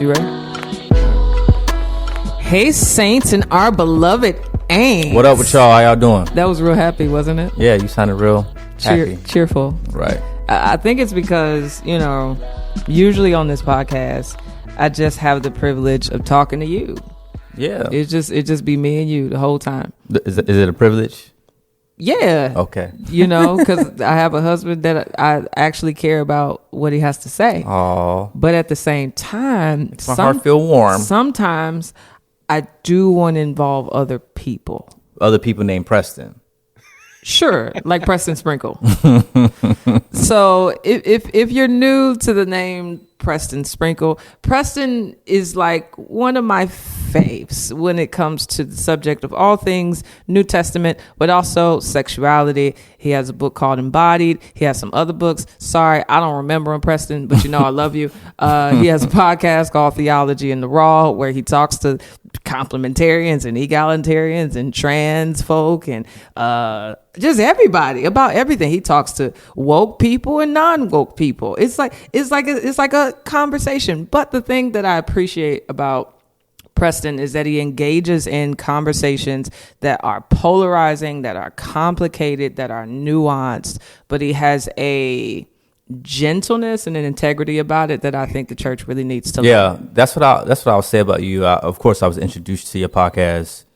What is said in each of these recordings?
You ready? Hey, saints and our beloved ain'ts. What up with y'all? How y'all doing? That was real happy, wasn't it? Yeah, you sounded real happy. Cheerful. Right. I think it's because, usually on this podcast, I just have the privilege of talking to you. Yeah. It just be me and you the whole time. Is it a privilege? Yeah. Okay. Because I have a husband that I actually care about what he has to say. Oh. But at the same time, Makes my heart feel warm. Sometimes I do want to involve other people. Other people named Preston. Sure, like Preston Sprinkle. So if you're new to the name Preston Sprinkle, Preston is like one of my faves when it comes to the subject of all things New Testament, but also sexuality. He has a book called Embodied. He has some other books. Sorry, I don't remember him, Preston, but I love you. He has a podcast called Theology in the Raw, where he talks to complementarians and egalitarians and trans folk and just everybody about everything. He talks to woke people and non-woke people. It's like a conversation. But the thing that I appreciate about Preston is that he engages in conversations that are polarizing, that are complicated, that are nuanced, but he has a gentleness and an integrity about it that I think the church really needs to learn. Yeah, that's what I'll say about you. Of course, I was introduced to your podcast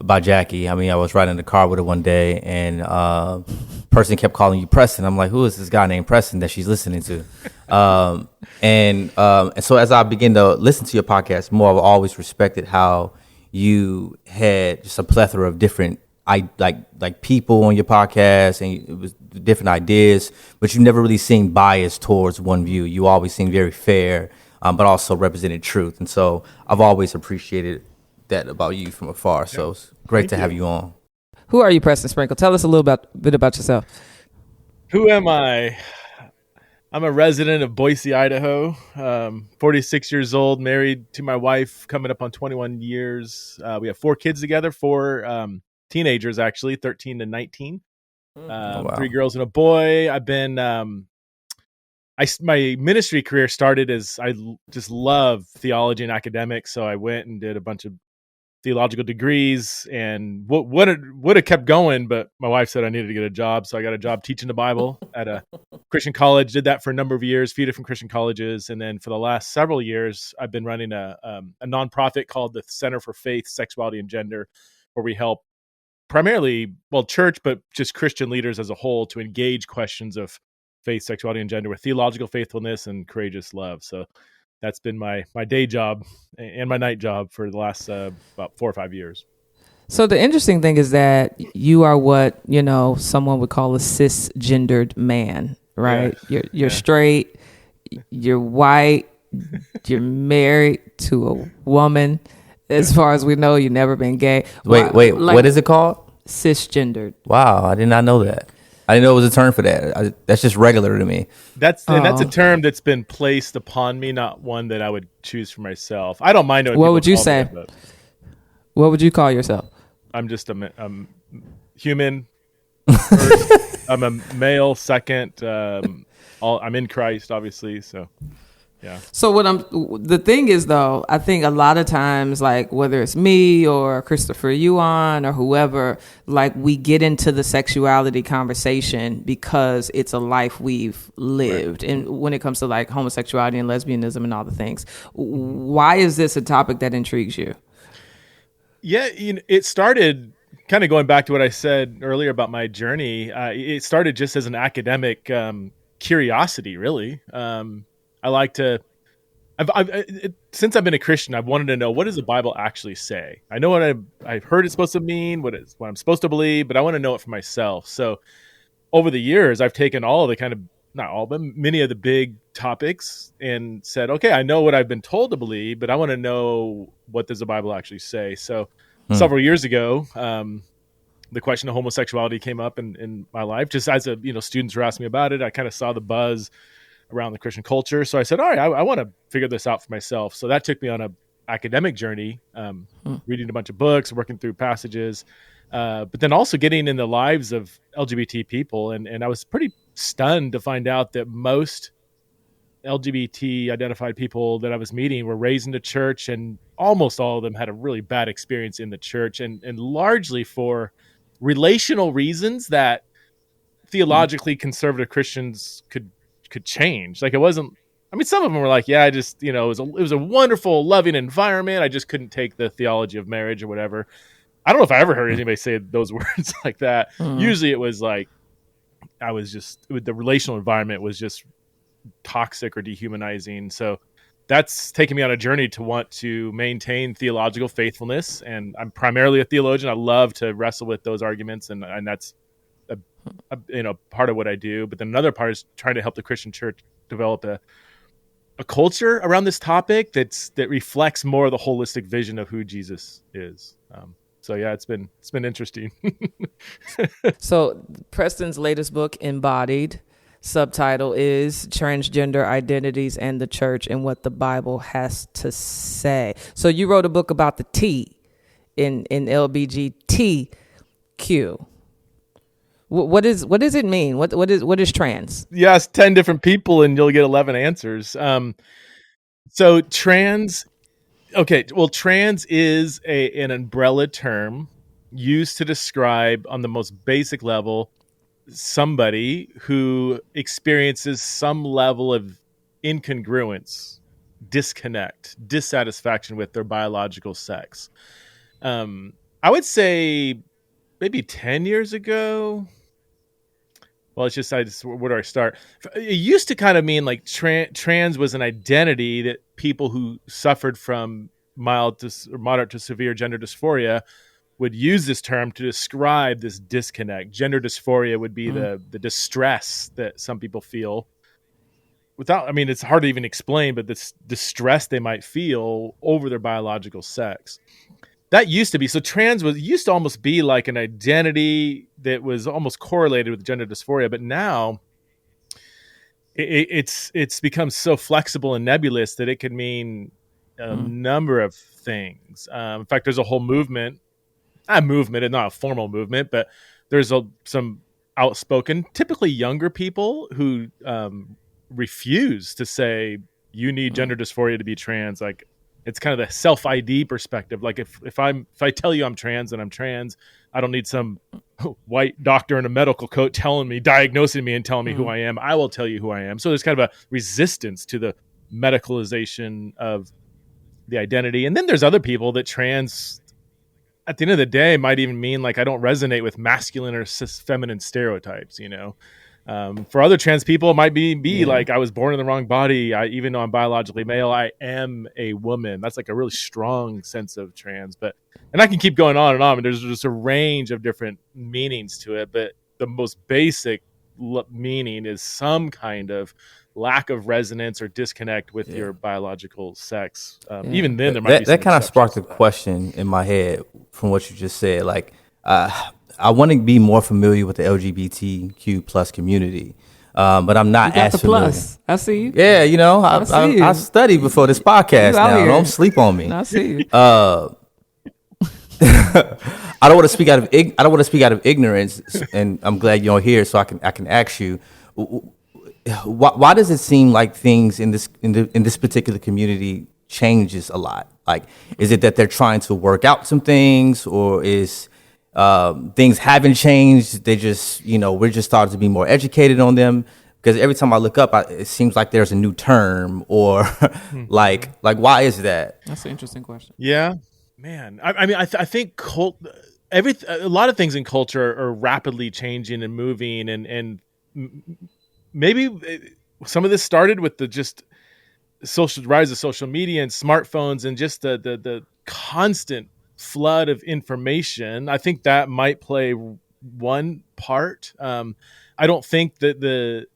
by Jackie. I mean, I was riding in the car with her one day, and person kept calling you Preston. I'm like, who is this guy named Preston that she's listening to? And so as I begin to listen to your podcast more, I've always respected how you had just a plethora of different like people on your podcast, and it was different ideas, but you never really seemed biased towards one view. You always seemed very fair, but also represented truth. And so I've always appreciated that about you from afar. So it's great to have you on. Who are you, Preston Sprinkle? Tell us a little bit about yourself. Who am I? I'm a resident of Boise, Idaho. 46 years old, married to my wife, coming up on 21 years. We have 4 kids together, 4 teenagers, actually, 13 to 19. Wow. 3 girls and a boy. I've been, my ministry career started as I just love theology and academics. So I went and did a bunch of theological degrees and would have kept going, but my wife said I needed to get a job. So I got a job teaching the Bible at a Christian college, did that for a number of years, few different Christian colleges. And then for the last several years, I've been running a nonprofit called the Center for Faith, Sexuality and Gender, where we help primarily, church, but just Christian leaders as a whole to engage questions of faith, sexuality, and gender with theological faithfulness and courageous love. So that's been my day job and my night job for the last about 4 or 5 years. So the interesting thing is that you are what, someone would call a cisgendered man, right? Yeah. You're straight, you're white, you're married to a woman. As far as we know, you've never been gay. Wait, what is it called? Cisgendered. Wow, I did not know that. I didn't know it was a term for that. That's just regular to me. That's a term that's been placed upon me, not one that I would choose for myself. I don't mind knowing. What would you say? What would you call yourself? I'm just a human. First. I'm a male. Second, I'm in Christ, obviously. So. Yeah. So the thing is, though, I think a lot of times, like whether it's me or Christopher Yuan or whoever, like we get into the sexuality conversation because it's a life we've lived. Right. And when it comes to like homosexuality and lesbianism and all the things, why is this a topic that intrigues you? Yeah, it started kind of going back to what I said earlier about my journey. It started just as an academic curiosity, really. I like to, since I've been a Christian, I've wanted to know, what does the Bible actually say? I know what I've heard it's supposed to mean, what I'm supposed to believe, but I want to know it for myself. So over the years, I've taken all of the kind of, not all of them, many of the big topics and said, okay, I know what I've been told to believe, but I want to know, what does the Bible actually say? So several years ago, the question of homosexuality came up in my life, just as students were asking me about it. I kind of saw the buzz around the Christian culture. So I said, all right, I want to figure this out for myself. So that took me on a academic journey, reading a bunch of books, working through passages, but then also getting in the lives of LGBT people. And I was pretty stunned to find out that most LGBT identified people that I was meeting were raised in the church, and almost all of them had a really bad experience in the church, and largely for relational reasons that theologically conservative Christians could change. Like, it wasn't, I mean, some of them were like, yeah, I just, it was a wonderful, loving environment. I just couldn't take the theology of marriage or whatever. I don't know if I ever heard anybody say those words like that. Usually it was like, the relational environment was just toxic or dehumanizing. So that's taken me on a journey to want to maintain theological faithfulness. And I'm primarily a theologian. I love to wrestle with those arguments, and that's a part of what I do. But then another part is trying to help the Christian church develop a culture around this topic that reflects more of the holistic vision of who Jesus is. So yeah, it's been interesting. So Preston's latest book, Embodied, subtitle is Transgender Identities and the Church and What the Bible Has to Say. So you wrote a book about the T in LBGTQ. What does it mean? What is trans? You ask 10 different people and you'll get 11 answers. So trans is an umbrella term used to describe, on the most basic level, somebody who experiences some level of incongruence, disconnect, dissatisfaction with their biological sex. I would say maybe 10 years ago. Well, where do I start? It used to kind of mean like trans was an identity that people who suffered from mild to or moderate to severe gender dysphoria would use this term to describe this disconnect. Gender dysphoria would be the distress that some people feel it's hard to even explain, but this distress they might feel over their biological sex. That used to be, so trans used to almost be like an identity that was almost correlated with gender dysphoria, but now it's become so flexible and nebulous that it could mean a number of things. In fact, there's a whole movement, and not a formal movement, but there's some outspoken, typically younger people who refuse to say you need gender dysphoria to be trans. Like, it's kind of the self-ID perspective. Like, if I tell you I'm trans, then I'm trans. I don't need some white doctor in a medical coat diagnosing me and telling me who I am. I will tell you who I am. So there's kind of a resistance to the medicalization of the identity. And then there's other people that trans, at the end of the day, might even mean like I don't resonate with masculine or feminine stereotypes, For other trans people, it might be like I was born in the wrong body. Even though I'm biologically male, I am a woman. That's like a really strong sense of trans. And I can keep going on and on. There's just a range of different meanings to it. But the most basic meaning is some kind of lack of resonance or disconnect with your biological sex. Even then, there might be that kind of sparked a question in my head from what you just said. Like, I want to be more familiar with the LGBTQ plus community, but I'm not as familiar. Plus. I see you. Yeah, I studied before this podcast now. Don't sleep on me. I see you. I don't want to speak out of ignorance, and I'm glad you're here, so I can ask you, why does it seem like things in this particular community changes a lot? Like, is it that they're trying to work out some things, or is things haven't changed? They just, we're just starting to be more educated on them? Because every time I look up, it seems like there's a new term, or like why is that? That's an interesting question. Yeah, man. I think a lot of things in culture are rapidly changing and moving, and maybe some of this started with the just rise of social media and smartphones, and just the constant flood of information. I think that might play one part. I don't think that the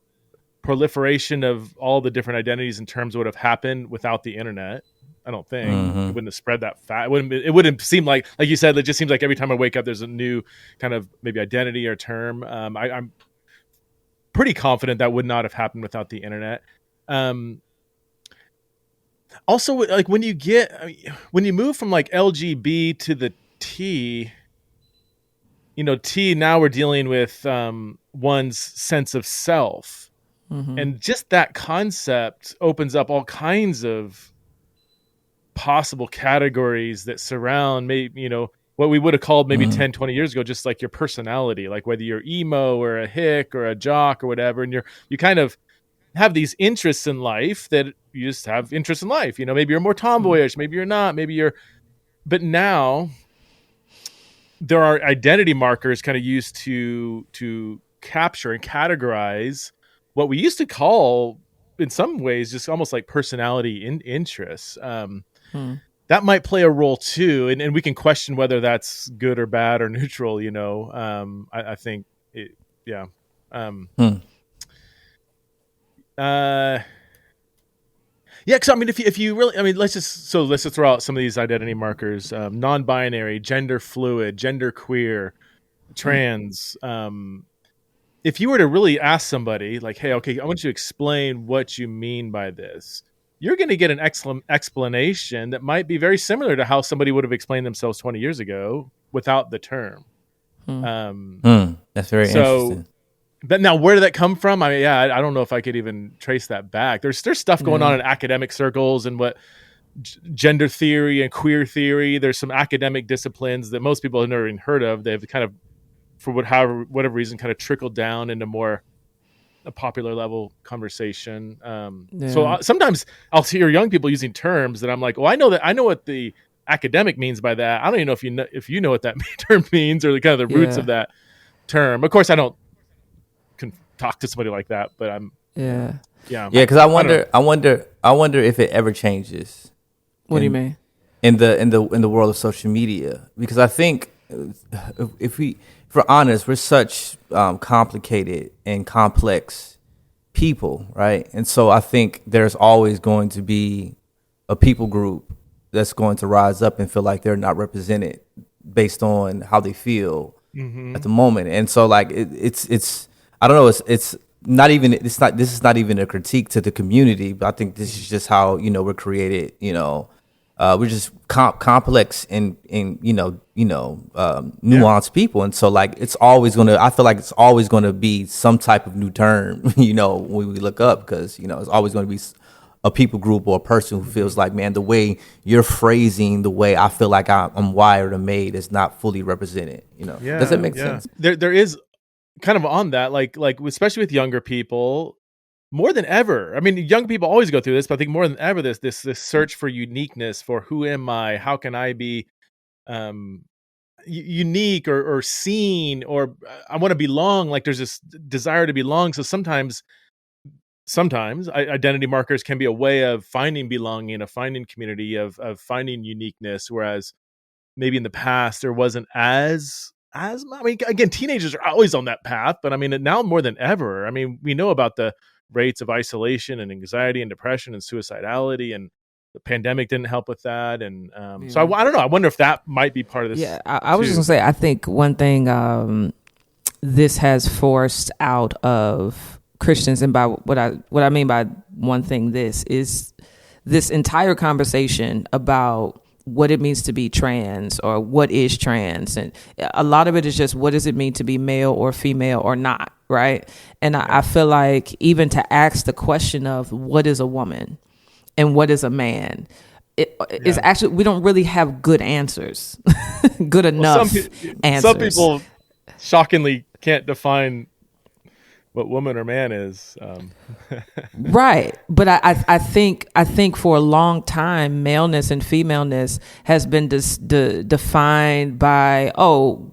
proliferation of all the different identities and terms would have happened without the internet. I don't think it wouldn't have spread that fast. It wouldn't seem like you said, it just seems like every time I wake up, there's a new kind of maybe identity or term. I'm pretty confident that would not have happened without the internet. Also, like when you move from like LGB to the T, T, now we're dealing with one's sense of self. And just that concept opens up all kinds of possible categories that surround maybe, what we would have called maybe 10, 20 years ago, just like your personality, like whether you're emo or a hick or a jock or whatever. And you kind of have these interests in life that you just have interests in life. Maybe you're more tomboyish, maybe you're not, but now there are identity markers kind of used to capture and categorize what we used to call, in some ways, just almost like personality interests. That might play a role too, and we can question whether that's good or bad or neutral. I think yeah. Yeah, because if you really, let's just throw out some of these identity markers: non-binary, gender fluid, gender queer, trans. If you were to really ask somebody, like, "Hey, okay, I want you to explain what you mean by this," you're going to get an excellent explanation that might be very similar to how somebody would have explained themselves 20 years ago without the term. That's very interesting. But now, where did that come from? I don't know if I could even trace that back. There's stuff going on in academic circles and what gender theory and queer theory. There's some academic disciplines that most people have never even heard of. They've kind of, for whatever reason, kind of trickled down into more a popular level conversation. So sometimes I'll hear young people using terms that I'm like, well, I know what the academic means by that. I don't even know if you know what that term means or the kind of the roots of that term. Of course, I don't can talk to somebody like that, but I'm because I wonder if it ever changes. What do you mean in the world of social media? Because I think if we're honest, we're such complicated and complex people, right? And so I think there's always going to be a people group that's going to rise up and feel like they're not represented based on how they feel at the moment. And so like it's I don't know, this is not even a critique to the community, but I think this is just how, we're created, we're just complex and nuanced people. And so like, I feel like it's always going to be some type of new term, when we look up, because, it's always going to be a people group or a person who feels like, man, the way you're phrasing, the way I feel like I'm wired or made is not fully represented. Does that make sense? There is kind of on that, like especially with younger people, more than ever. I mean, young people always go through this, but I think more than ever, this search for uniqueness, for who am I? How can I be unique or seen, or I want to belong? Like there's this desire to belong. So sometimes identity markers can be a way of finding belonging, of finding community, of finding uniqueness. Whereas maybe in the past there wasn't as again, teenagers are always on that path, but now more than ever, we know about the rates of isolation and anxiety and depression and suicidality, and the pandemic didn't help with that. And so I don't know. I wonder if that might be part of this. Yeah, I was just gonna say, I think one thing this has forced out of Christians, and by what I mean by one thing, this is this entire conversation about what it means to be trans, or what is trans. And a lot of it is just, what does it mean to be male or female or not, right? And I feel like even to ask the question of what is a woman and what is a man, is actually, we don't really have good answers, good enough answers. Some people shockingly can't define what woman or man is. Right. But I think for a long time, maleness and femaleness has been defined by,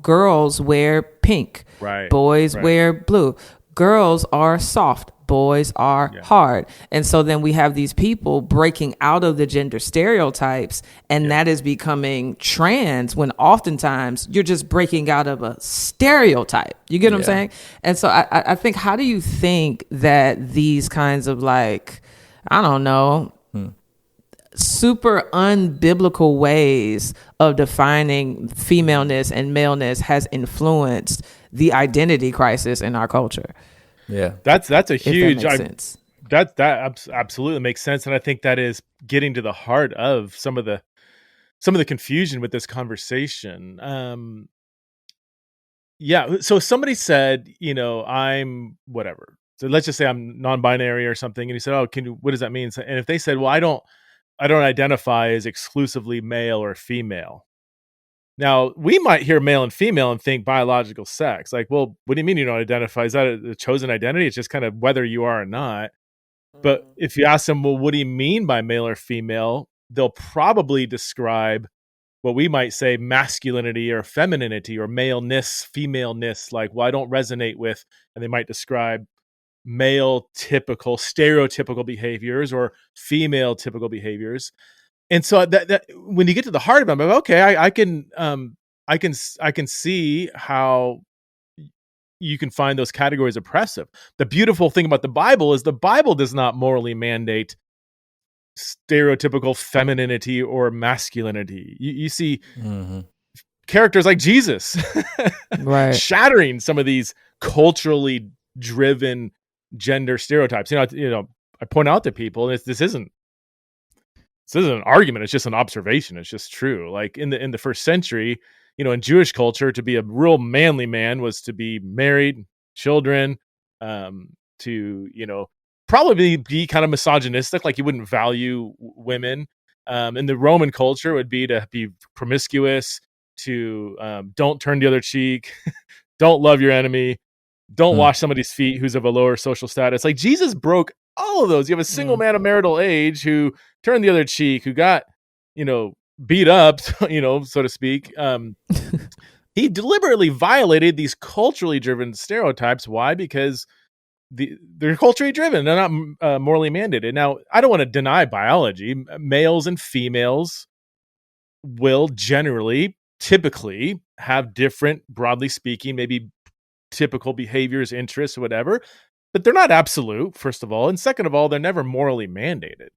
girls wear pink, right, boys wear blue, girls are soft, boys are hard. And so then we have these people breaking out of the gender stereotypes, and that is becoming trans, when oftentimes you're just breaking out of a stereotype. You get what I'm saying? And so I think, how do you think that these kinds of, like, I don't know, super unbiblical ways of defining femaleness and maleness has influenced the identity crisis in our culture? Yeah, that's a huge. That makes sense. That absolutely makes sense, and I think that is getting to the heart of some of the confusion with this conversation. So somebody said, I'm whatever, So let's just say I'm non-binary or something, and you said, "Oh, what does that mean?" And if they said, "Well, I don't identify as exclusively male or female." Now, we might hear male and female and think biological sex. Like, well, what do you mean you don't identify? Is that a chosen identity? It's just kind of whether you are or not. But if you ask them, well, what do you mean by male or female? They'll probably describe what we might say masculinity or femininity or maleness, femaleness. Like, well, I don't resonate with, and they might describe male typical, stereotypical behaviors or female typical behaviors. And so that when you get to the heart of it, I'm like, okay, I can see how you can find those categories oppressive. The beautiful thing about the Bible is the Bible does not morally mandate stereotypical femininity or masculinity. You see characters like Jesus right, shattering some of these culturally driven gender stereotypes. You know, I point out to people, and this isn't an argument. It's just an observation. It's just true. Like in the first century, you know, in Jewish culture, to be a real manly man was to be married, children, to, you know, probably be kind of misogynistic, like you wouldn't value women. In the Roman culture would be to be promiscuous, to don't turn the other cheek, don't love your enemy, don't wash somebody's feet who's of a lower social status. Like Jesus broke all of those. You have a single man of marital age who turned the other cheek, who got, you know, beat up, you know, so to speak. He deliberately violated these culturally driven stereotypes. Why? Because they're culturally driven. They're not morally mandated. Now, I don't want to deny biology. Males and females will typically have different, broadly speaking, maybe typical behaviors, interests, whatever. But they're not absolute, first of all. And second of all, they're never morally mandated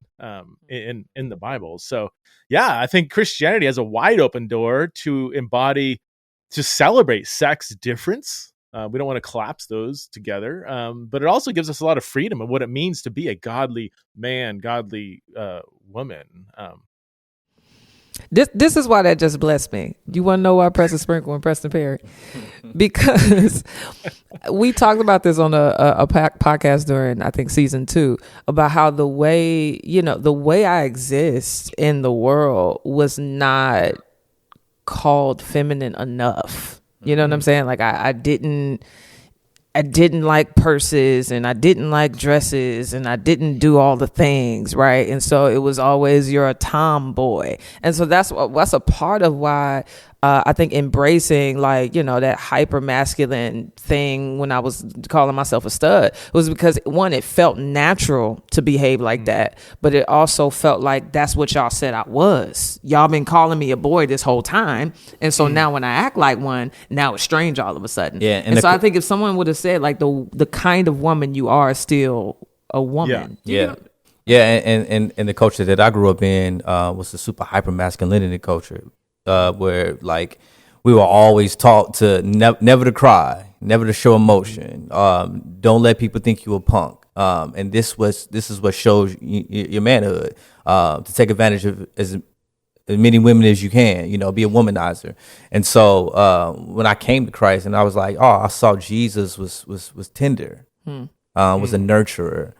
in the Bible. So, yeah, I think Christianity has a wide open door to celebrate sex difference. We don't want to collapse those together. But it also gives us a lot of freedom of what it means to be a godly man, godly woman. This is why that just blessed me. You want to know why Preston Sprinkle and Preston Perry? Because we talked about this on a podcast during, I think, season 2, about how the way I exist in the world was not called feminine enough. You know what I'm saying? Like I didn't like purses, and I didn't like dresses, and I didn't do all the things, right? And so it was always, you're a tomboy. And so that's a part of why I think embracing, like, you know, that hyper masculine thing when I was calling myself a stud was because, one, it felt natural to behave like that, but it also felt like that's what y'all said I was. Y'all been calling me a boy this whole time, and so now when I act like one, now it's strange all of a sudden. Yeah, and so I think if someone would have said, like, the kind of woman you are is still a woman. Yeah. And the culture that I grew up in was a super hyper masculinity culture. Where, like, we were always taught to never to cry, never to show emotion. Don't let people think you a punk. And this is what shows your manhood. To take advantage of as many women as you can. You know, be a womanizer. And so when I came to Christ, and I was like, I saw Jesus was tender, was a nurturer.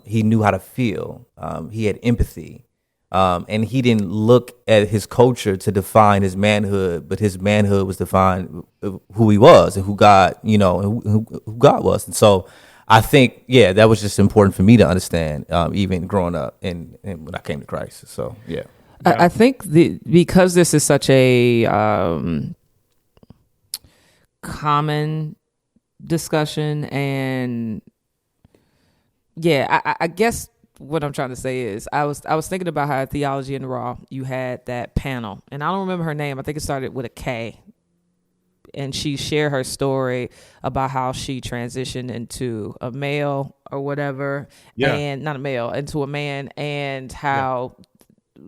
He knew how to feel. He had empathy. And he didn't look at his culture to define his manhood, but his manhood was defined who he was and who God, you know, and who God was. And so I think, that was just important for me to understand, even growing up and when I came to Christ. So, yeah. I think because this is such a common discussion, and I guess what I'm trying to say is I was thinking about how at Theology in the Raw you had that panel, and I don't remember her name. I think it started with a K, and she shared her story about how she transitioned into a male or whatever, and not a male, into a man, and how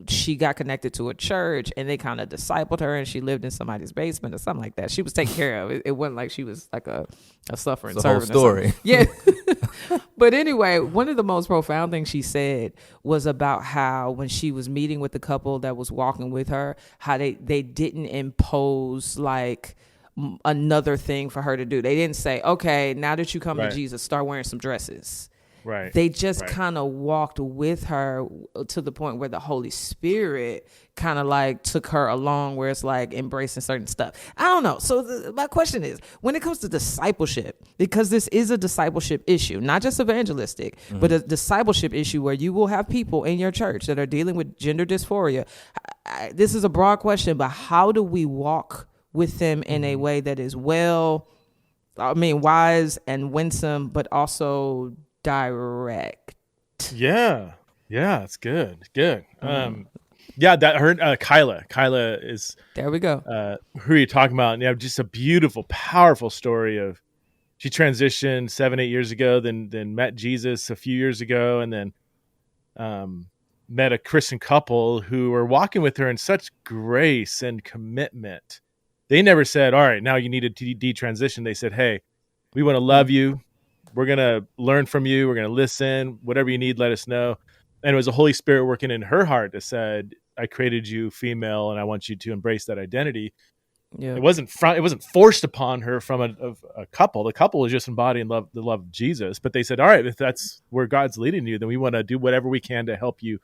she got connected to a church and they kind of discipled her, and she lived in somebody's basement or something like that. She was taken care of. It wasn't like she was like a suffering servant. Whole story. Yeah. But anyway, one of the most profound things she said was about how when she was meeting with the couple that was walking with her, how they didn't impose like another thing for her to do. They didn't say, okay, now that you come to Right. Jesus, start wearing some dresses. Right. They just Right. kind of walked with her to the point where the Holy Spirit kind of like took her along, where it's like embracing certain stuff. I don't know. So my question is, when it comes to discipleship, because this is a discipleship issue, not just evangelistic, but a discipleship issue where you will have people in your church that are dealing with gender dysphoria. This is a broad question, but how do we walk with them in a way that is wise and winsome, but also direct? Yeah, it's good. Yeah, that her Kyla is There we go. who you're talking about. And yeah, just a beautiful, powerful story of she transitioned 7-8 years ago, then met Jesus a few years ago, and then met a Christian couple who were walking with her in such grace and commitment. They never said, all right, now you need to detransition. They said, hey, we want to love you. We're going to learn from you. We're going to listen. Whatever you need, let us know. And it was the Holy Spirit working in her heart that said, I created you female and I want you to embrace that identity. Yeah. It wasn't forced upon her from a couple. The couple was just embodying the love of Jesus. But they said, all right, if that's where God's leading you, then we want to do whatever we can to help you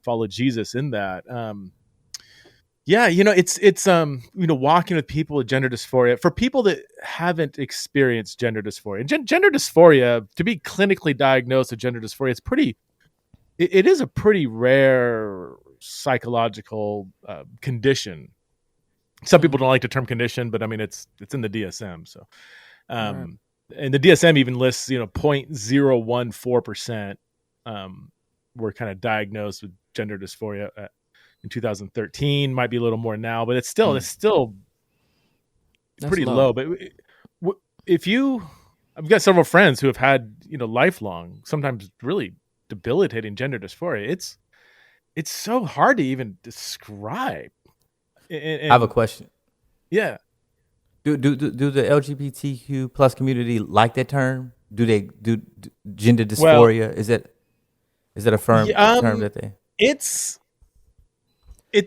follow Jesus in that. Yeah, it's walking with people with gender dysphoria. For people that haven't experienced gender dysphoria, gender dysphoria, to be clinically diagnosed with gender dysphoria, it is a pretty rare psychological condition. Some people don't like the term condition, but I mean it's in the DSM. So, and the DSM even lists 0.014% were kind of diagnosed with gender dysphoria in 2013. Might be a little more now, but it's still pretty low. But I've got several friends who have had lifelong, sometimes really debilitating gender dysphoria. It's so hard to even describe. And I have a question. Yeah. Do the LGBTQ plus community like that term? Do they do gender dysphoria? Well, is that a firm term that they? It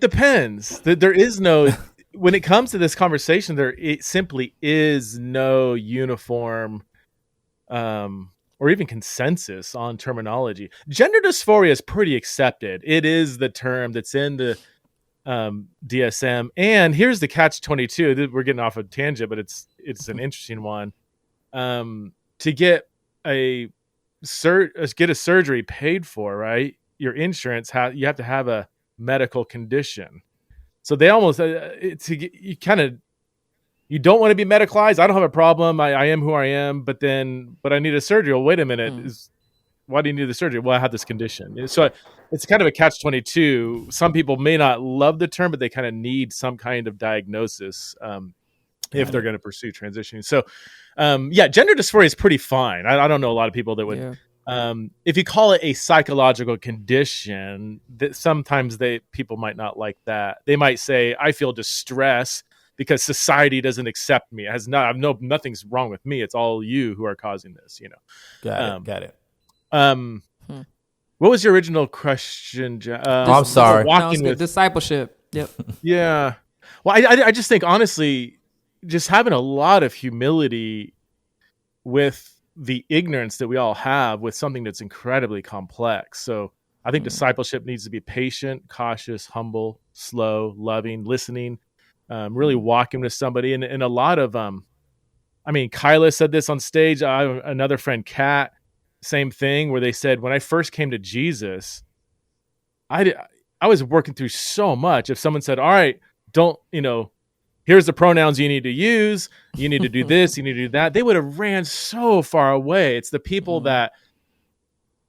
depends. There is no when it comes to this conversation. It simply is no uniform, or even consensus on terminology. Gender dysphoria is pretty accepted. It is the term that's in the DSM. And here's the catch-22. We're getting off a tangent, but it's an interesting one. To get a surgery paid for, right? Your insurance you have to have a medical condition. So they almost you don't want to be medicalized. I don't have a problem. I am who I am, but I need a surgery. Well, wait a minute. Why do you need the surgery? Well, I have this condition. So it's kind of a catch-22. Some people may not love the term, but they kind of need some kind of diagnosis if they're going to pursue transitioning. So, gender dysphoria is pretty fine. I don't know a lot of people that would. Yeah. If you call it a psychological condition, that sometimes people might not like that. They might say, "I feel distress because society doesn't accept me. Nothing's wrong with me. It's all you who are causing this." Got it. What was your original question? I'm sorry. Walking with discipleship. Yep. Yeah. Well, I just think honestly, just having a lot of humility with the ignorance that we all have with something that's incredibly complex. So I think discipleship needs to be patient, cautious, humble, slow, loving, listening, really walking with somebody. And a lot of, Kyla said this on stage. Another friend, Kat, same thing, where they said, when I first came to Jesus, I was working through so much. If someone said, all right, here's the pronouns you need to use, you need to do this, you need to do that, they would have ran so far away. It's the people that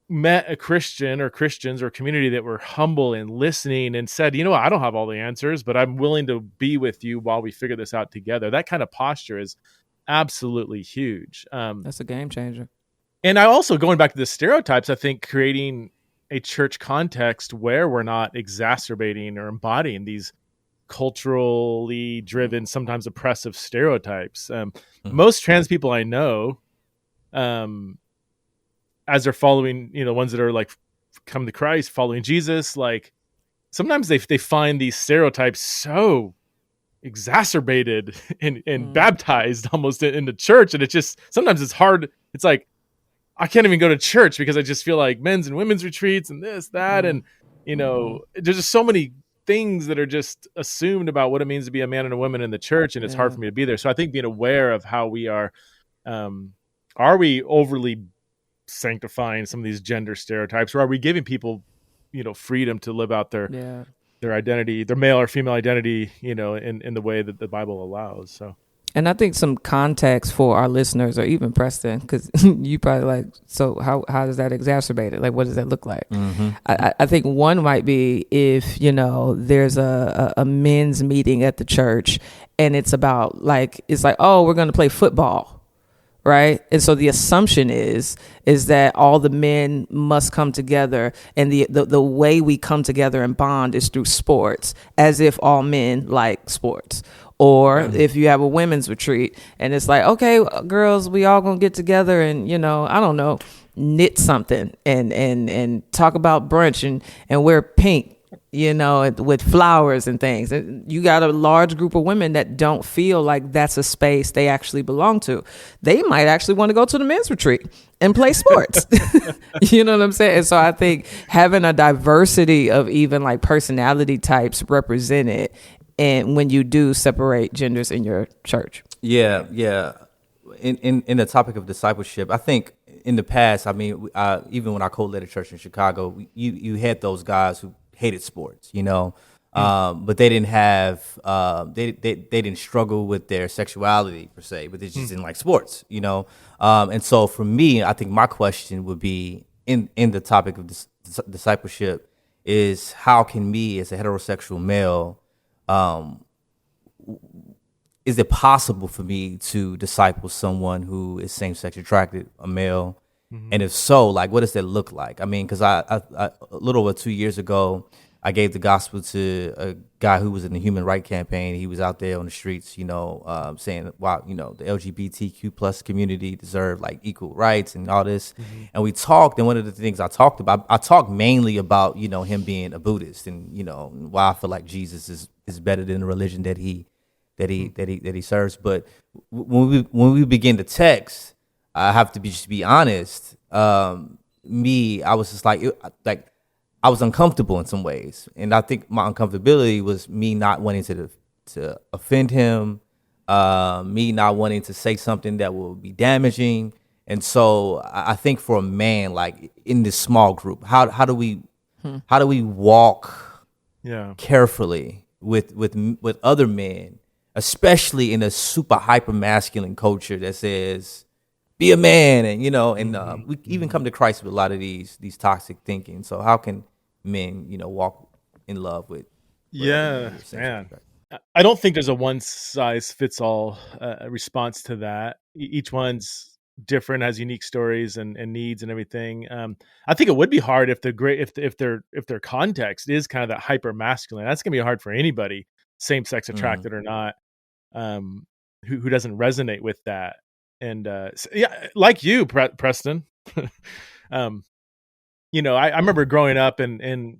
met a Christian or Christians or community that were humble and listening and said, I don't have all the answers, but I'm willing to be with you while we figure this out together. That kind of posture is absolutely huge. That's a game changer. And I also, going back to the stereotypes, I think creating a church context where we're not exacerbating or embodying these culturally driven, sometimes oppressive stereotypes. Most trans people I know, as they're following, ones that are like come to Christ, following Jesus, like sometimes they find these stereotypes so exacerbated and baptized almost in the church. And it's just, sometimes it's hard. It's like, I can't even go to church because I just feel like men's and women's retreats and this, that. And, there's just so many things that are just assumed about what it means to be a man and a woman in the church. And it's hard for me to be there. So I think being aware of how we are we overly sanctifying some of these gender stereotypes, or are we giving people, freedom to live out their identity, their male or female identity, in the way that the Bible allows. So, and I think some context for our listeners, or even Preston, because you probably like, so how does that exacerbate it? Like, what does that look like? I think one might be if, there's a men's meeting at the church and it's about oh, we're going to play football. Right. And so the assumption is that all the men must come together, and the way we come together and bond is through sports, as if all men like sports. Or if you have a women's retreat and it's like, okay, girls, we all gonna get together and, I don't know, knit something and talk about brunch and wear pink, with flowers and things. And you got a large group of women that don't feel like that's a space they actually belong to. They might actually want to go to the men's retreat and play sports. You know what I'm saying? And so I think having a diversity of even like personality types represented, and when you do separate genders in your church. Yeah. In the topic of discipleship, I think in the past, even when I co-led a church in Chicago, you had those guys who hated sports, but they didn't have they didn't struggle with their sexuality per se, but they just didn't like sports, and so for me, I think my question would be in the topic of discipleship is, how can me as a heterosexual male, is it possible for me to disciple someone who is same-sex attracted, a male? And if so, like, what does that look like? Because I a little over 2 years ago, I gave the gospel to a guy who was in the Human Rights Campaign. He was out there on the streets, saying, wow, the LGBTQ plus community deserve like equal rights and all this. And we talked, and one of the things I talked about, I talked mainly about, him being a Buddhist, and, why I feel like Jesus is better than the religion that he serves. But when we begin to text, I have to just be honest. I was just like I was uncomfortable in some ways, and I think my uncomfortability was me not wanting to offend him, me not wanting to say something that will be damaging. And so I think for a man, like in this small group, how do we walk carefully with other men, especially in a super hyper masculine culture that says, be a man, and we even come to Christ with a lot of these toxic thinking. So how can men, walk in love with? Man. I don't think there's a one size fits all response to that. Each one's different, has unique stories and needs and everything. I think it would be hard if their context is kind of that hyper masculine. That's gonna be hard for anybody, same sex attracted or not, who doesn't resonate with that. And like you, Preston, I remember growing up and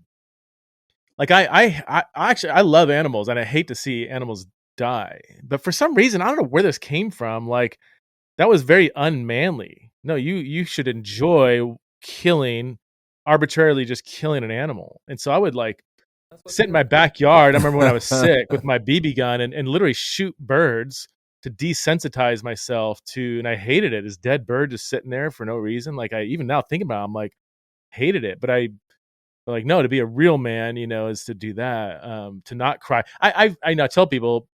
like I actually love animals, and I hate to see animals die, but for some reason, I don't know where this came from. Like, that was very unmanly. No, you should enjoy arbitrarily just killing an animal. And so I would like sit in my backyard. I remember when I was sick with my BB gun and literally shoot birds to desensitize myself to, and I hated it. This dead bird just sitting there for no reason. Like, I even now thinking about it, I'm like, hated it. But no, to be a real man, is to do that, to not cry. I now tell people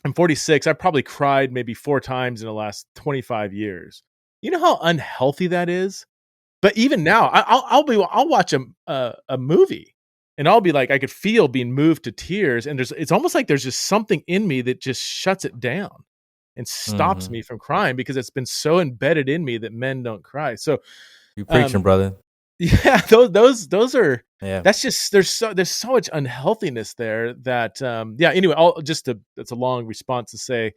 I'm 46. I probably cried maybe 4 times in the last 25 years. You know how unhealthy that is? But even now, I'll watch a movie and I'll be like, I could feel being moved to tears. And it's almost like there's just something in me that just shuts it down and stops me from crying, because it's been so embedded in me that men don't cry. So you preaching, brother. Yeah, those are, that's just, there's so much unhealthiness there that anyway, that's a long response to say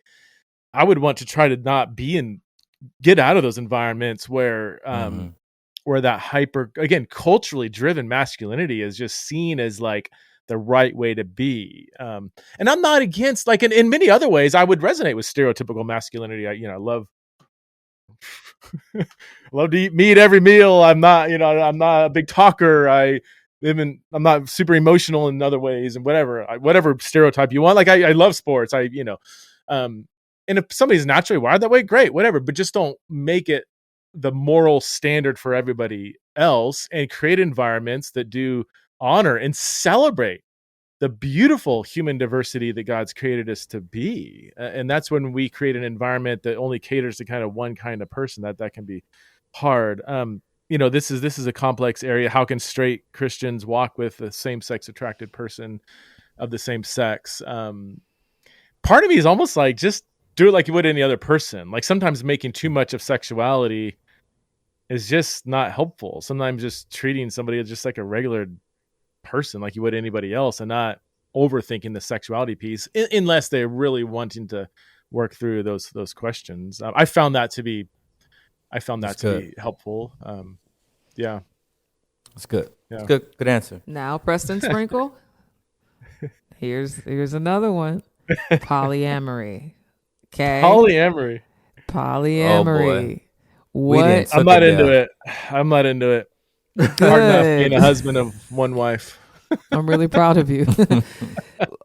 I would want to try to not get out of those environments where that hyper, again, culturally driven masculinity is just seen as like the right way to be. And I'm not against, like, in many other ways, I would resonate with stereotypical masculinity. I love love to eat meat every meal. I'm not a big talker. I'm not super emotional in other ways, and whatever stereotype you want. Like, I love sports. And if somebody's naturally wired that way, great, whatever. But just don't make it the moral standard for everybody else, and create environments that do honor and celebrate the beautiful human diversity that God's created us to be. And that's when we create an environment that only caters to kind of one kind of person, that can be hard. This is a complex area. How can straight Christians walk with a same-sex attracted person of the same sex? Part of me is almost like, just do it like you would any other person. Like, sometimes making too much of sexuality is just not helpful. Sometimes just treating somebody as just like a regular person, like you would anybody else, and not overthinking the sexuality piece, unless they're really wanting to work through those questions. I found that to be helpful. Yeah, that's good. Yeah. Good answer. Now, Preston Sprinkle. Here's another one. Polyamory. Okay. Polyamory. Oh boy. What? I'm not into it. Hard enough being a husband of one wife. I'm really proud of you.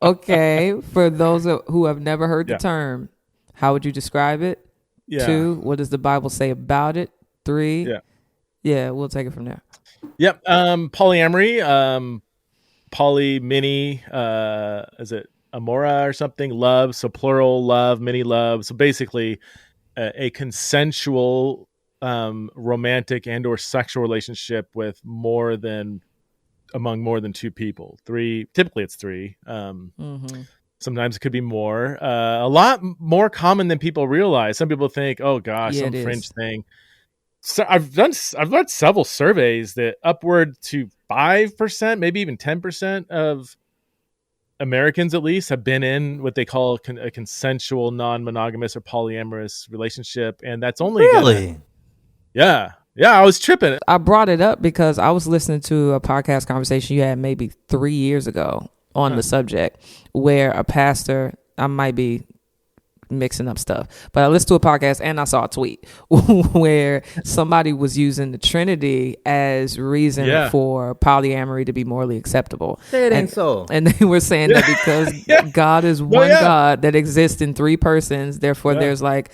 Okay. For those who have never heard the term, how would you describe it? 2, what does the Bible say about it? 3, we'll take it from there. Yep. Polyamory, poly, many, is it amora or something? Love. So plural love, many love. So basically a consensual, romantic and or sexual relationship with among more than 2 people. 3, typically it's 3. Sometimes it could be more. A lot more common than people realize. Some people think, oh gosh, some fringe thing. So I've done several surveys that upward to 5%, maybe even 10% of Americans at least have been in what they call a consensual, non-monogamous or polyamorous relationship, and that's only really. Yeah, I was tripping. I brought it up because I was listening to a podcast conversation you had maybe 3 years ago on the subject, where a pastor, I might be mixing up stuff, but I listened to a podcast and I saw a tweet where somebody was using the Trinity as reason for polyamory to be morally acceptable. It ain't so. And they were saying that because God is one God that exists in 3 persons, therefore there's like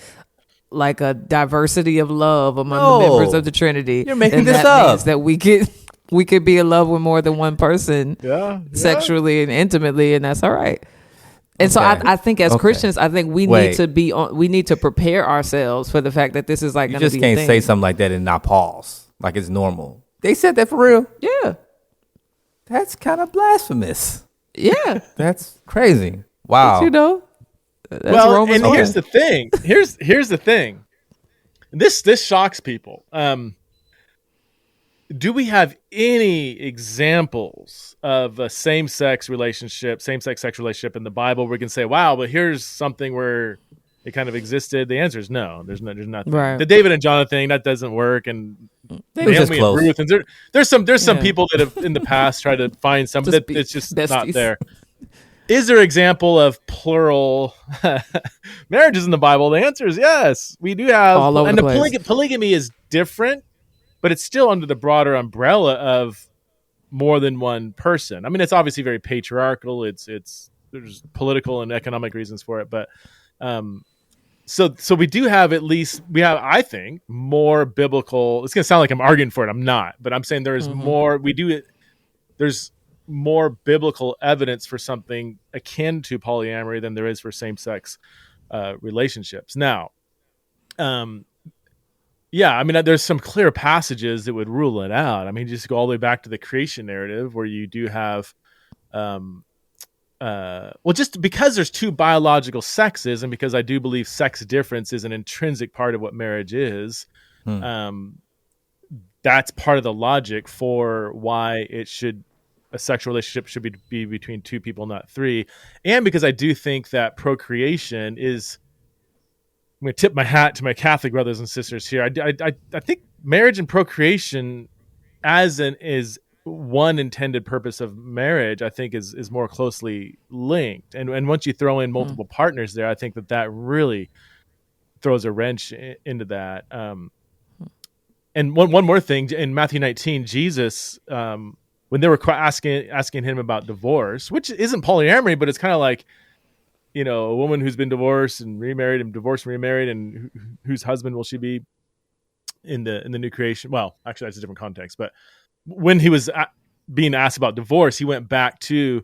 a diversity of love among the members of the Trinity. You're making and this that up. means that we could be in love with more than one person sexually and intimately, and that's all right. And so I think as Christians, I think we need to prepare ourselves for the fact that this is like going to be You just can't say something like that and not pause, like it's normal. They said that for real? Yeah. That's kind of blasphemous. Yeah. That's crazy. Wow. But, that's Romans. And here's the thing. Here's the thing. This shocks people. Do we have any examples of a same-sex sexual relationship in the Bible where we can say, wow, but here's something where it kind of existed? The answer is no. There's nothing. Right. The David and Jonathan thing, that doesn't work. And Naomi and Ruth. And there's some people that have in the past tried to find something that it's just besties. not there. Is there an example of plural marriages in the Bible? The answer is yes. We do have. All over the place. Polygamy is different, but it's still under the broader umbrella of more than one person. I mean, it's obviously very patriarchal. There's political and economic reasons for it, but so we do have I think more biblical. It's going to sound like I'm arguing for it. I'm not, but I'm saying there is more. There's more biblical evidence for something akin to polyamory than there is for same-sex relationships. Now, I mean, there's some clear passages that would rule it out. I mean, just go all the way back to the creation narrative where you do have, just because there's 2 biological sexes, and because I do believe sex difference is an intrinsic part of what marriage is, that's part of the logic for why a sexual relationship should be between 2 people, not 3. And because I do think that procreation is, I'm going to tip my hat to my Catholic brothers and sisters here. I think marriage and procreation is one intended purpose of marriage, I think is more closely linked. And once you throw in multiple partners there, I think that really throws a wrench into that. And one more thing, in Matthew 19, Jesus, when they were asking him about divorce, which isn't polyamory, but it's kind of like, you know, a woman who's been divorced and remarried and divorced and remarried, and whose husband will she be in the new creation? Well, actually, that's a different context. But when he was being asked about divorce, he went back to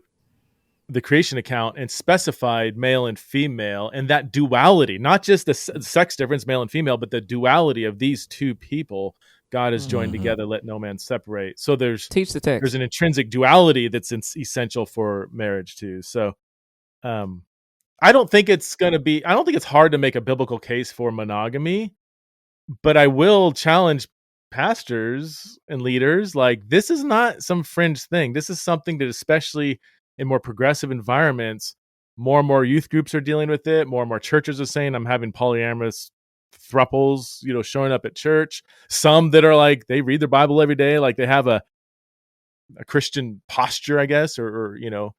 the creation account and specified male and female, and that duality, not just the sex difference, male and female, but the duality of these two people God has joined together, let no man separate. So teach the text. There's an intrinsic duality that's essential for marriage too. So I don't think it's hard to make a biblical case for monogamy, but I will challenge pastors and leaders, like, this is not some fringe thing. This is something that, especially in more progressive environments, more and more youth groups are dealing with it. More and more churches are saying, I'm having polyamorous thruples, you know, showing up at church. Some that are like, they read their Bible every day, like they have a Christian posture, I guess, or you know.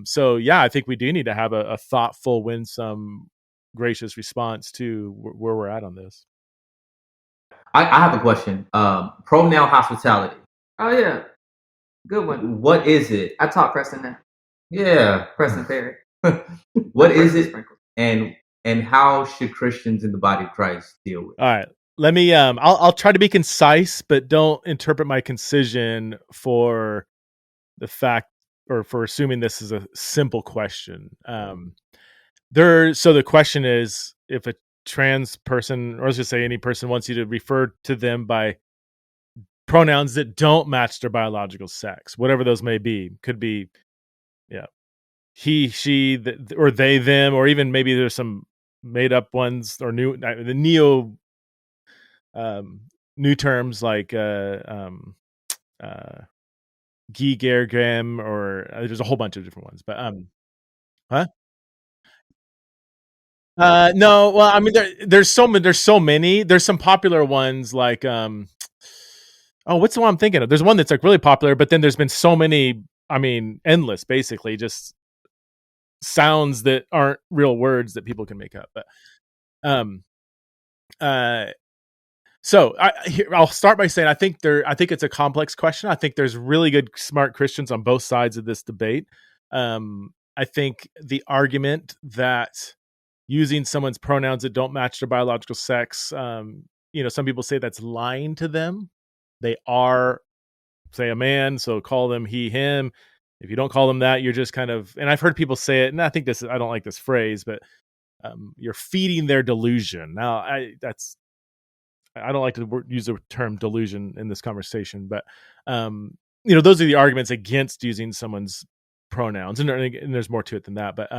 So yeah, I think we do need to have a thoughtful, winsome, gracious response to where we're at on this. I have a question. Pronoun hospitality. Oh yeah, good one. What is it? I taught Preston that. Yeah, Preston Perry. What is it, Sprinkle? And how should Christians in the body of Christ deal with it? All right, let me. I'll try to be concise, but don't interpret my concision for the fact or for assuming this is a simple question. So the question is, if a trans person, or let's just say any person, wants you to refer to them by pronouns that don't match their biological sex, whatever those may be, could be, yeah, he, she, or they, them, or even maybe there's some made up ones or new terms like Gigergam, or there's a whole bunch of different ones, but no, well, I mean, there's so many. There's some popular ones like what's the one I'm thinking of? There's one that's like really popular, but then there's been so many, I mean, endless, basically, just sounds that aren't real words that people can make up. But so I'll start by saying I think it's a complex question. I think there's really good, smart Christians on both sides of this debate. I think the argument that using someone's pronouns that don't match their biological sex, some people say that's lying to them. They are, say, a man, so call them he, him. If you don't call them that, you're just kind of, and I've heard people say it, and I don't like this phrase, but you're feeding their delusion. Now, I don't like to use the term delusion in this conversation, but those are the arguments against using someone's pronouns, and there's more to it than that. But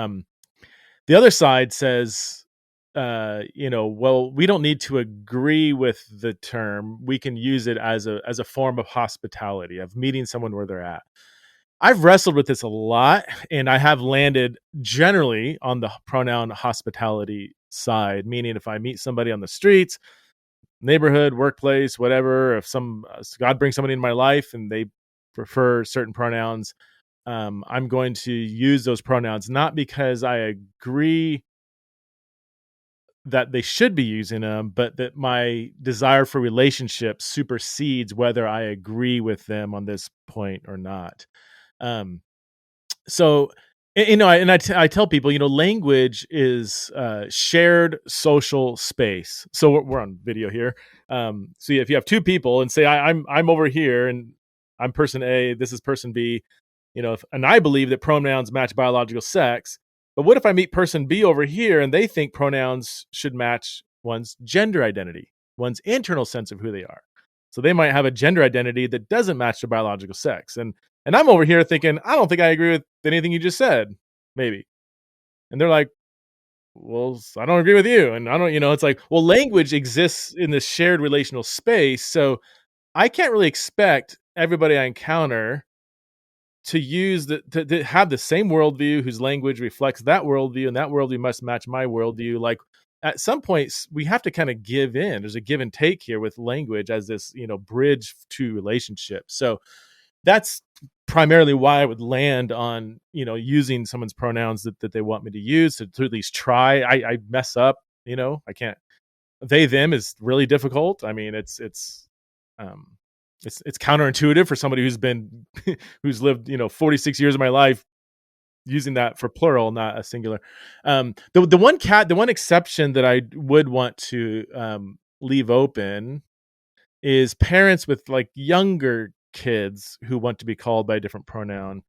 the other side says, well, we don't need to agree with the term. We can use it as a form of hospitality, of meeting someone where they're at. I've wrestled with this a lot, and I have landed generally on the pronoun hospitality side, meaning if I meet somebody on the streets, neighborhood, workplace, whatever, if God brings somebody in my life and they prefer certain pronouns, I'm going to use those pronouns, not because I agree that they should be using them, but that my desire for relationships supersedes whether I agree with them on this point or not. So, I tell people, language is shared social space. So we're on video here. So if you have two people and say, I'm over here and I'm person A, this is person B, and I believe that pronouns match biological sex, but what if I meet person B over here and they think pronouns should match one's gender identity, one's internal sense of who they are? So they might have a gender identity that doesn't match their biological sex. And I'm over here thinking, I don't think I agree with anything you just said, maybe. And they're like, well, I don't agree with you. And I don't, it's like, well, language exists in this shared relational space. So I can't really expect everybody I encounter to use to have the same worldview whose language reflects that worldview, and that worldview must match my worldview. Like, at some points we have to kind of give in. There's a give and take here with language as this, bridge to relationships. So that's primarily why I would land on, using someone's pronouns that they want me to use, to at least try. I mess up, I can't. They, them is really difficult. I mean, it's counterintuitive for somebody who's lived, 46 years of my life using that for plural, not a singular. The one exception that I would want to leave open is parents with like younger kids who want to be called by a different pronoun.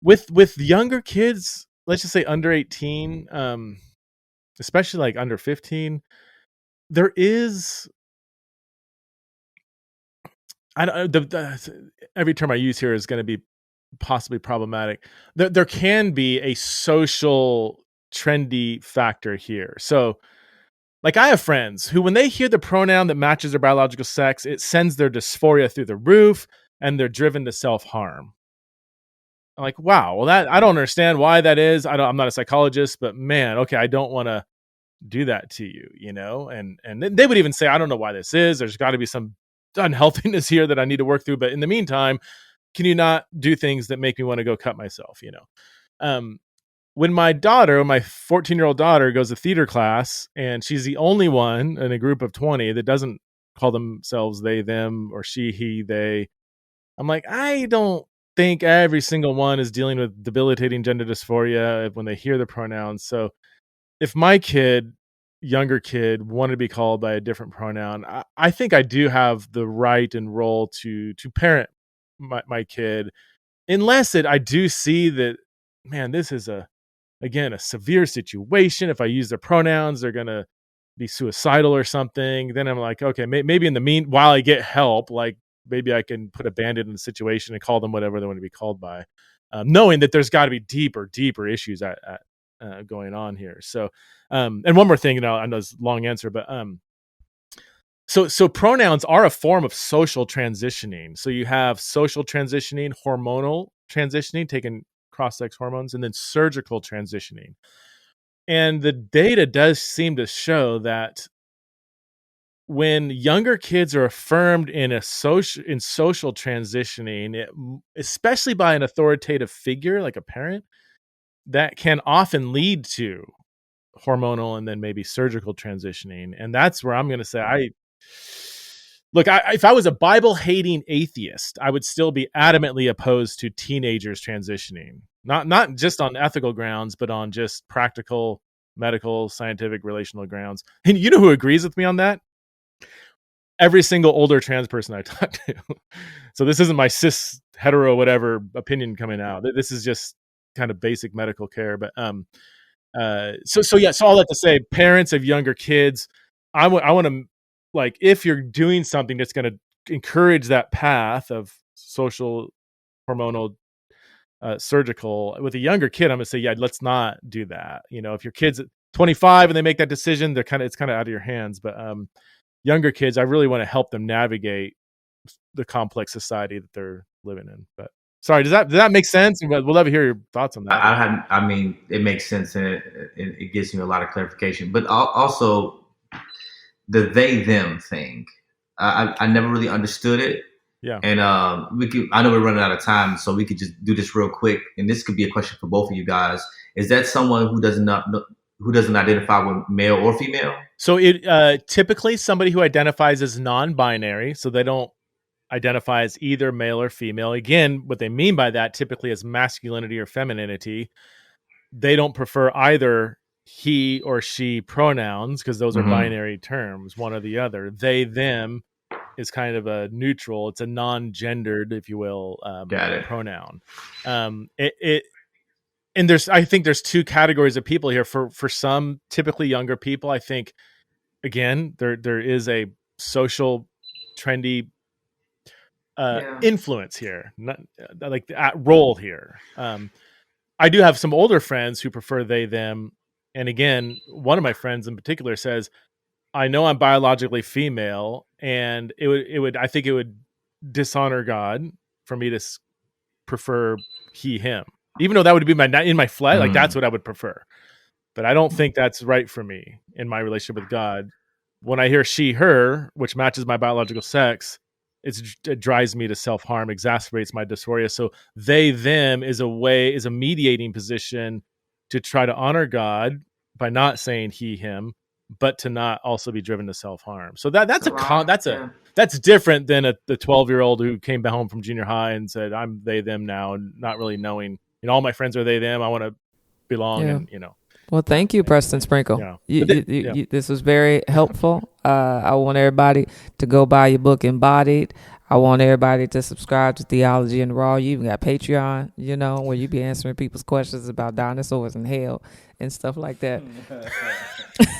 With younger kids, let's just say under 18, especially like under 15, there is, every term I use here is going to be possibly problematic. There can be a social trendy factor here. So like I have friends who, when they hear the pronoun that matches their biological sex, it sends their dysphoria through the roof and they're driven to self-harm. I'm like, wow, well, that I don't understand why that is. I'm not a psychologist, but man, okay, I don't want to do that to you, and they would even say, I don't know why this is. There's got to be some unhealthiness here that I need to work through. But in the meantime, can you not do things that make me want to go cut myself? When my 14-year-old daughter goes to theater class, and she's the only one in a group of 20 that doesn't call themselves they, them, or she, he, they, I'm like, I don't think every single one is dealing with debilitating gender dysphoria when they hear the pronouns. So if my younger kid wanted to be called by a different pronoun, I think I do have the right and role to parent my kid, unless I do see that, man, this is a severe situation. If I use their pronouns, they're going to be suicidal or something. Then I'm like, okay, maybe in the while I get help, like maybe I can put a Band-Aid in the situation and call them whatever they want to be called by, knowing that there's got to be deeper issues going on here. So, and one more thing, I know it's a long answer, but so pronouns are a form of social transitioning. So you have social transitioning, hormonal transitioning, taking cross-sex hormones, and then surgical transitioning. And the data does seem to show that when younger kids are affirmed in social transitioning, especially by an authoritative figure like a parent, that can often lead to hormonal and then maybe surgical transitioning. And that's where I'm going to say, if I was a Bible-hating atheist, I would still be adamantly opposed to teenagers transitioning, not just on ethical grounds, but on just practical, medical, scientific, relational grounds. And you know who agrees with me on that? Every single older trans person I talk to. So this isn't my cis hetero whatever opinion coming out. This is just kind of basic medical care. But so all that to say, parents of younger kids, I want to, like, if you're doing something that's going to encourage that path of social, hormonal, surgical with a younger kid, I'm going to say, let's not do that. If your kid's 25 and they make that decision, it's kind of out of your hands. But younger kids, I really want to help them navigate the complex society that they're living in. But sorry, does that make sense? We'll love to hear your thoughts on that. I mean, it makes sense, and it gives you a lot of clarification. But also the they them thing, I never really understood it. Yeah. And I know we're running out of time, so we could just do this real quick. And this could be a question for both of you guys. Is that someone who doesn't identify with male or female? So it typically somebody who identifies as non-binary, so they don't identify as either male or female. Again, what they mean by that typically is masculinity or femininity. They don't prefer either he or she pronouns because those are binary terms, one or the other. They, them is kind of a neutral. It's a non-gendered, if you will, pronoun. And I think there's two categories of people here. For some, typically younger people, I think, again, there is a social trendy influence here, not like role here. I do have some older friends who prefer they, them. And again, one of my friends in particular says, I know I'm biologically female, and I think it would dishonor God for me to prefer he, him, even though that would be in my flesh. Like that's what I would prefer. But I don't think that's right for me in my relationship with God. When I hear she, her, which matches my biological sex, it drives me to self-harm, exacerbates my dysphoria. So they, them is a mediating position to try to honor God by not saying he, him, but to not also be driven to self-harm. So that's different than the 12-year-old who came back home from junior high and said, I'm they, them now, and not really knowing, all my friends are they, them. I want to belong. And, Well, thank you, Preston Sprinkle. This was very helpful. I want everybody to go buy your book, Embodied. I want everybody to subscribe to Theology and Raw. You even got Patreon, where you be answering people's questions about dinosaurs and hell and stuff like that.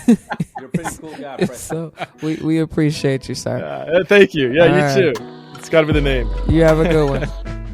You're a pretty cool guy, Preston. So we appreciate you, sir. Thank you. Yeah, you too. It's got to be the name. You have a good one.